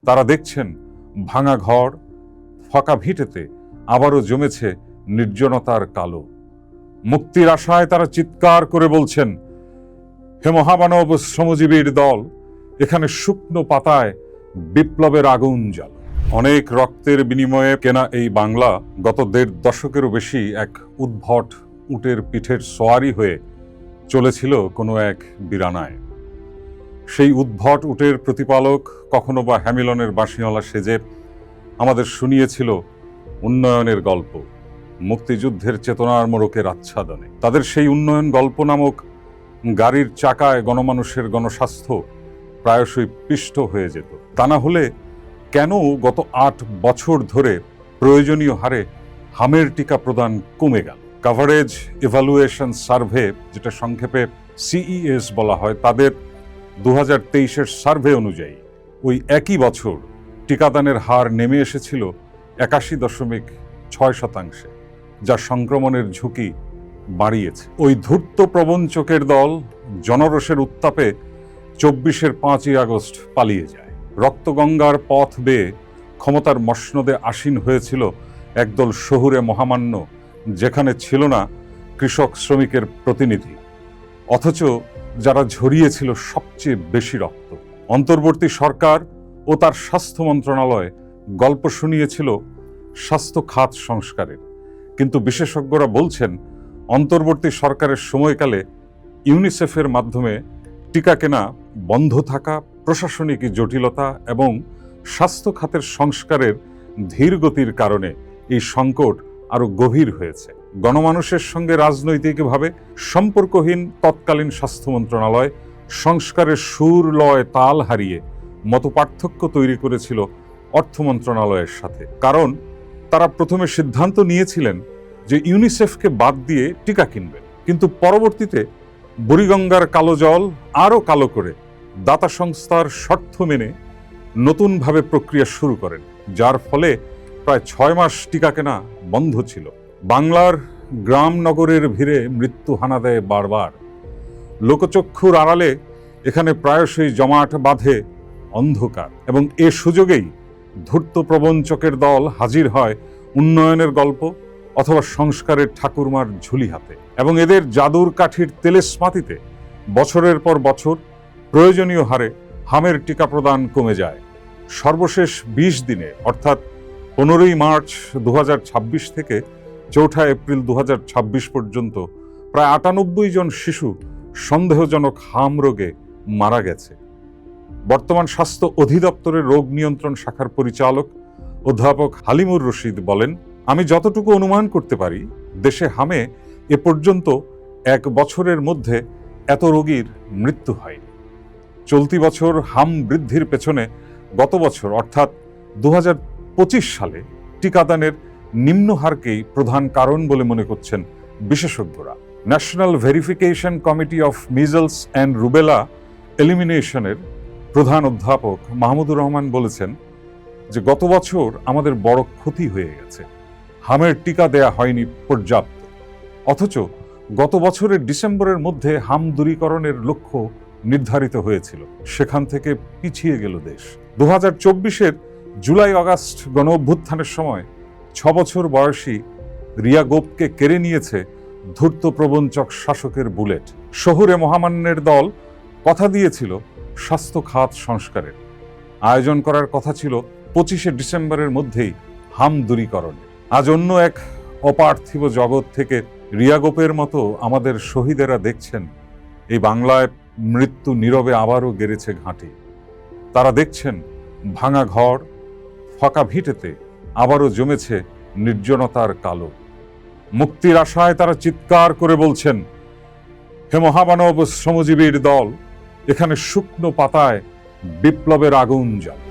তারা দেখছেন ভাঙা ঘর, ফাঁকা ভিটেতে আবারও জমেছে নির্জনতার কালো। মুক্তির আশায় তারা চিৎকার করে বলছেন, হে মহামানব শ্রমজীবীর দল, এখানে শুকনো পাতায় বিপ্লবের আগুন জ্বালো। অনেক রক্তের বিনিময়ে কেনা এই বাংলা গত ১.৫ দশকেরও বেশি এক উদ্ভট উটের পিঠের সোয়ারি হয়ে চলেছিল কোনো এক বিরানায়। সেই উদ্ভট উটের প্রতিপালক কখনো বা হ্যামিলনের বাঁশিওয়ালা সেজে আমাদের শুনিয়েছিল উন্নয়নের গল্প, মুক্তিযুদ্ধের চেতনার মোড়কের আচ্ছাদনে। তাদের সেই উন্নয়ন গল্প নামক গাড়ির চাকায় গণমানুষের গণস্বাস্থ্য প্রায়শই পিষ্ট হয়ে যেত। তা না হলে কেন গত ৮ বছর ধরে প্রয়োজনীয় হারে হামের টিকা প্রদান কমে গেল? কভারেজ ইভ্যালুয়েশন সার্ভে, যেটা সংক্ষেপে CES বলা হয়, তাদের 2023-এর সার্ভে অনুযায়ী ওই একই বছর টিকাদানের হার নেমে এসেছিল 81.6%, যা সংক্রমণের ঝুঁকি বাড়িয়েছে। ওই ধূর্ত প্রবঞ্চকের দল জনরোষের উত্তাপে 24-এর 5ই আগস্ট পালিয়ে যায়। রক্তগঙ্গার পথ বেয়ে ক্ষমতার মসনদে আসীন হয়েছিল একদল শহুরে মহামান্য, যেখানে ছিল না কৃষক শ্রমিকের প্রতিনিধি, অথচ যারা ঝরিয়েছিল সবচেয়ে বেশি রক্ত। অন্তর্বর্তী সরকার ও তার স্বাস্থ্য মন্ত্রণালয় গল্প শুনিয়েছিল স্বাস্থ্য খাত সংস্কারের, কিন্তু বিশেষজ্ঞরা বলছেন অন্তর্বর্তী সরকারের সময়কালে ইউনিসেফের মাধ্যমে টিকা কেনা বন্ধ থাকা, প্রশাসনিক জটিলতা এবং স্বাস্থ্য খাতের সংস্কারের ধীর গতির কারণে এই সংকট আরো গভীর হয়েছে। গণমানুষের সঙ্গে রাজনৈতিকভাবে সম্পর্কহীন তৎকালীন স্বাস্থ্য মন্ত্রণালয় সংস্কারের সুর, লয়, তাল হারিয়ে মতপার্থক্য তৈরি করেছিল অর্থ মন্ত্রণালয়ের সাথে। কারণ তারা প্রথমে সিদ্ধান্ত নিয়েছিলেন যে ইউনিসেফকে বাদ দিয়ে টিকা কিনবেন, কিন্তু পরবর্তীতে বুড়িগঙ্গার কালো জল আরও কালো করে দাতা সংস্থার শর্ত মেনে নতুনভাবে প্রক্রিয়া শুরু করেন, যার ফলে প্রায় 6 মাস টিকা কেনা বন্ধ ছিল। বাংলার গ্রাম নগরের ভিড়ে মৃত্যু হানা দেয় বারবার। লোকচক্ষুর আড়ালে এখানে প্রায়শই জমাট বাঁধে অন্ধকার, এবং এ সুযোগেই ধূর্ত প্রবঞ্চকের দল হাজির হয় উন্নয়নের গল্প অথবা সংস্কারের ঠাকুরমার ঝুলি হাতে। এবং এদের জাদুর কাঠির তেলেস্মাতিতে বছরের পর বছর প্রয়োজনীয় হারে হামের টিকা প্রদান কমে যায়। সর্বশেষ 20 দিনে, অর্থাৎ 15ই মার্চ 2026 থেকে 4 এপ্রিল 2026 পর্যন্ত প্রায় 98 জন শিশু সন্দেহজনক হাম রোগে মারা গেছে। বর্তমান স্বাস্থ্য অধিদপ্তরের রোগ নিয়ন্ত্রণ শাখার পরিচালক অধ্যাপক হালিমুর রশিদ বলেন, আমি যতটুকু অনুমান করতে পারি, দেশে হামে এ পর্যন্ত 1 বছরের মধ্যে এত রোগীর মৃত্যু হয়নি। চলতি বছর হাম বৃদ্ধির পেছনে গত বছর অর্থাৎ 2025 সালে টিকাদানের নিম্ন হারকেই প্রধান কারণ বলে মনে করছেন বিশেষজ্ঞরা। National verification committee of measles and rubella এলিমিনেশনের প্রধান অধ্যাপক মাহমুদুর রহমান বলেছেন যে গত বছর আমাদের বড় ক্ষতি হয়ে গেছে, হামের টিকা দেয়া হয়নি পর্যাপ্ত। অথচ গত বছরের ডিসেম্বরের মধ্যে হাম দূরীকরণের লক্ষ্য নির্ধারিত হয়েছিল, সেখান থেকে পিছিয়ে গেল দেশ। 2024-এর জুলাই আগস্ট গণ অভ্যুত্থানের সময় 6 বছর বয়সী রিয়া গোপকে কেড়ে নিয়েছে ধূর্ত প্রবঞ্চক শাসকের বুলেট। শহুরে মহামান্যের দল কথা দিয়েছিল স্বাস্থ্য খাত সংস্কারের, আয়োজন করার কথা ছিল 25শে ডিসেম্বরের মধ্যেই হাম দূরীকরণে। আজ অন্য এক অপার্থিব জগৎ থেকে রিয়া গোপের মতো আমাদের শহীদেরা দেখছেন এই বাংলায় মৃত্যু নীরবে আবারও গেড়েছে ঘাঁটি। তারা দেখছেন ভাঙা ঘর, ফাঁকা ভিটেতে আবারও জমেছে নির্জনতার কালো। মুক্তির আশায় তারা চিৎকার করে বলছেন, হে মহামানব শ্রমজীবীর দল, এখানে শুকনো পাতায় বিপ্লবের আগুন জ্বালো।